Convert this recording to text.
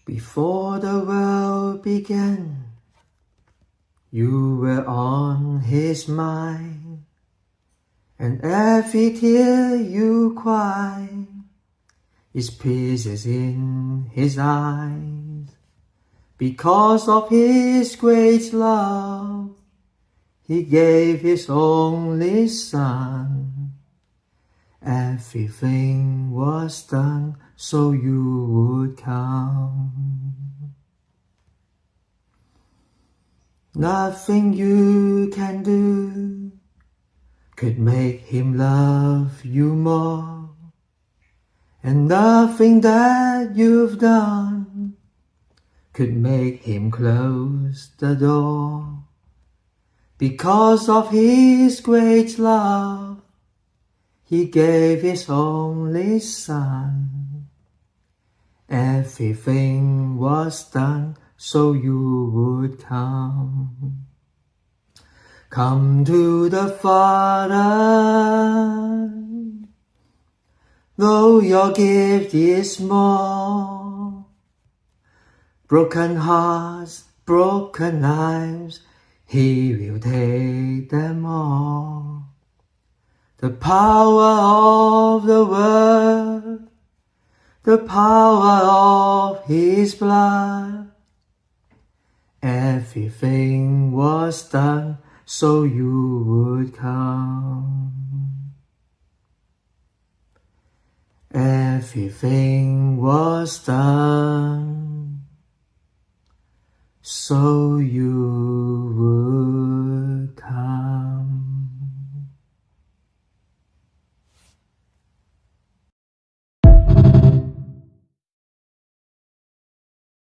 Before the world began, you were on his mind, and every tear you cry is pieces in his eyes. Because of his great love, he gave his only son. Everything was done so you would come. Nothing you can do could make him love you more, and nothing that you've done could make him close the door. Because of his great love, he gave his only son. Everything was done so you would come. Come to the Father, though your gift is small. Broken hearts, broken lives, he will take them all. The power of the Word, the power of his blood. Everything was done so you would come. Everything was done so you